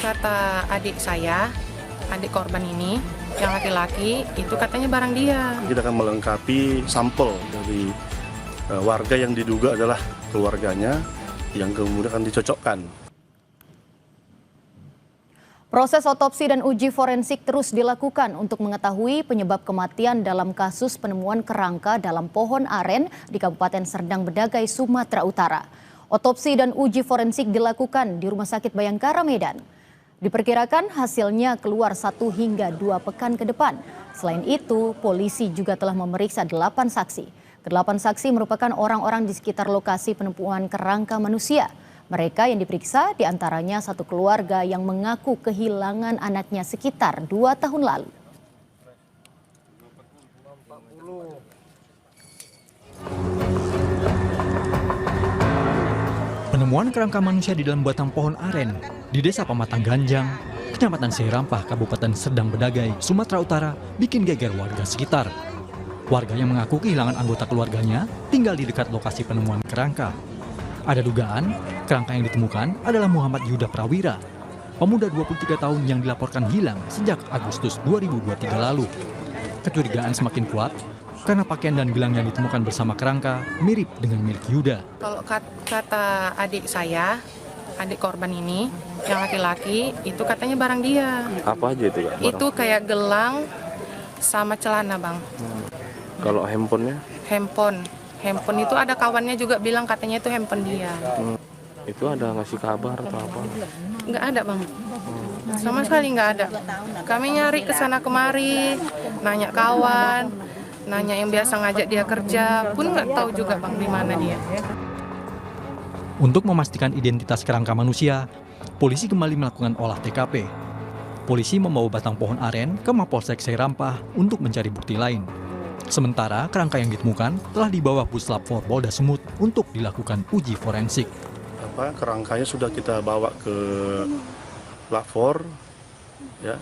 kata adik saya, adik korban ini, yang laki-laki, itu katanya barang dia. Kita akan melengkapi sampel dari warga yang diduga adalah keluarganya, yang kemudian akan dicocokkan. Proses otopsi dan uji forensik terus dilakukan untuk mengetahui penyebab kematian dalam kasus penemuan kerangka dalam pohon aren di Kabupaten Serdang Bedagai, Sumatera Utara. Otopsi dan uji forensik dilakukan di Rumah Sakit Bayangkara, Medan. Diperkirakan hasilnya keluar 1 hingga 2 pekan ke depan. Selain itu, polisi juga telah memeriksa 8 saksi. Ke-8 saksi merupakan orang-orang di sekitar lokasi penemuan kerangka manusia. Mereka yang diperiksa diantaranya satu keluarga yang mengaku kehilangan anaknya sekitar 2 tahun lalu. Penemuan kerangka manusia di dalam batang pohon aren di Desa Pematang Ganjang, Kecamatan Seirampah, Kabupaten Serdang Bedagai, Sumatera Utara, bikin geger warga sekitar. Warga yang mengaku kehilangan anggota keluarganya tinggal di dekat lokasi penemuan kerangka. Ada dugaan, kerangka yang ditemukan adalah Muhammad Yuda Prawira, pemuda 23 tahun yang dilaporkan hilang sejak Agustus 2023 lalu. Kecurigaan semakin kuat karena pakaian dan gelang yang ditemukan bersama kerangka mirip dengan milik Yuda. Kalau kata adik saya, adik korban ini, yang laki-laki, itu katanya barang dia. Apa aja itu, Kak? Itu kayak gelang sama celana, Bang. Kalau handphonenya? Handphone itu ada kawannya juga bilang katanya itu handphone dia. Itu ada ngasih kabar atau apa? Nggak ada, Bang. Sama sekali nggak ada. Kami nyari ke sana kemari, nanya kawan, nanya yang biasa ngajak dia kerja, pun nggak tahu juga, Bang, di mana dia. Untuk memastikan identitas kerangka manusia, polisi kembali melakukan olah TKP. Polisi membawa batang pohon aren ke Mapolsek Seirampah untuk mencari bukti lain. Sementara kerangka yang ditemukan telah dibawa Puslap 4 Polda Sumut untuk dilakukan uji forensik. Kerangkanya sudah kita bawa ke Lafor, ya,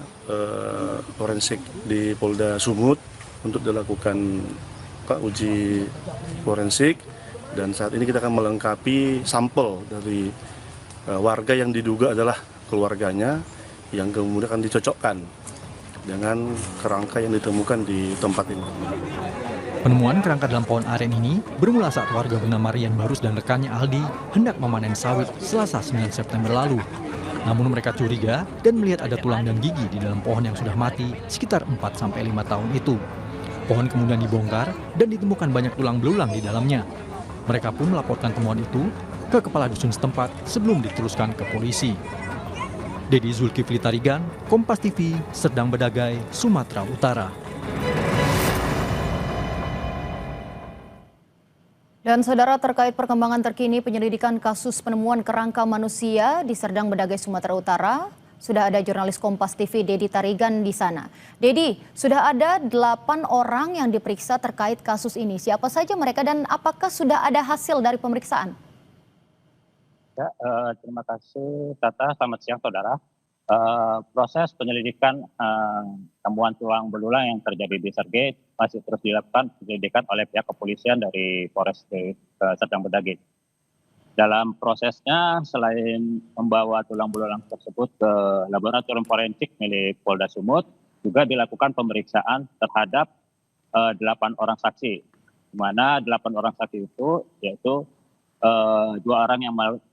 forensik di Polda Sumut untuk dilakukan uji forensik, dan saat ini kita akan melengkapi sampel dari warga yang diduga adalah keluarganya, yang kemudian akan dicocokkan dengan kerangka yang ditemukan di tempat ini. Penemuan kerangka dalam pohon aren ini bermula saat warga bernama Rian Barus dan rekannya Aldi hendak memanen sawit Selasa 9 September lalu. Namun mereka curiga dan melihat ada tulang dan gigi di dalam pohon yang sudah mati sekitar 4-5 tahun itu. Pohon kemudian dibongkar dan ditemukan banyak tulang belulang di dalamnya. Mereka pun melaporkan temuan itu ke kepala dusun setempat sebelum diteruskan ke polisi. Dedi Zulkifli Tarigan, Kompas TV, Serdang Bedagai, Sumatera Utara. Dan saudara, terkait perkembangan terkini penyelidikan kasus penemuan kerangka manusia di Serdang Bedagai, Sumatera Utara, sudah ada jurnalis Kompas TV Dedi Tarigan di sana. Dedi, sudah ada 8 orang yang diperiksa terkait kasus ini. Siapa saja mereka dan apakah sudah ada hasil dari pemeriksaan? Ya, terima kasih Tata. Selamat siang saudara. Proses penyelidikan temuan tulang belulang yang terjadi di Sergei masih terus dilakukan penyelidikan oleh pihak kepolisian dari Polres Serdang Bedagai. Dalam prosesnya, selain membawa tulang belulang tersebut ke laboratorium forensik milik Polda Sumut, juga dilakukan pemeriksaan terhadap 8 orang saksi, di mana 8 orang saksi itu yaitu 2 orang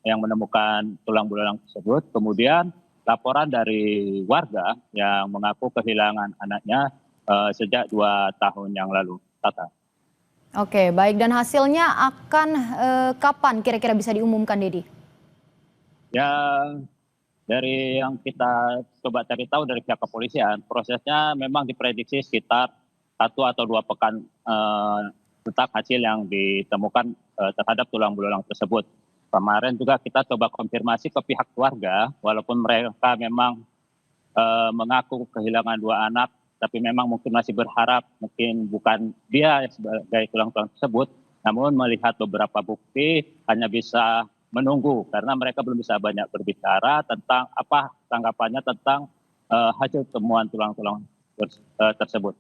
yang menemukan tulang belulang tersebut, kemudian laporan dari warga yang mengaku kehilangan anaknya sejak 2 tahun yang lalu. Tata. Oke, baik. Dan hasilnya akan kapan kira-kira bisa diumumkan, Dedi? Ya, dari yang kita coba cari tahu dari pihak kepolisian, prosesnya memang diprediksi sekitar 1 atau 2 pekan tentang hasil yang ditemukan terhadap tulang belulang tersebut. Kemarin juga kita coba konfirmasi ke pihak keluarga, walaupun mereka memang mengaku kehilangan 2 anak, tapi memang mungkin masih berharap mungkin bukan dia sebagai tulang-tulang tersebut, namun melihat beberapa bukti hanya bisa menunggu karena mereka belum bisa banyak berbicara tentang apa tanggapannya tentang hasil temuan tulang-tulang tersebut.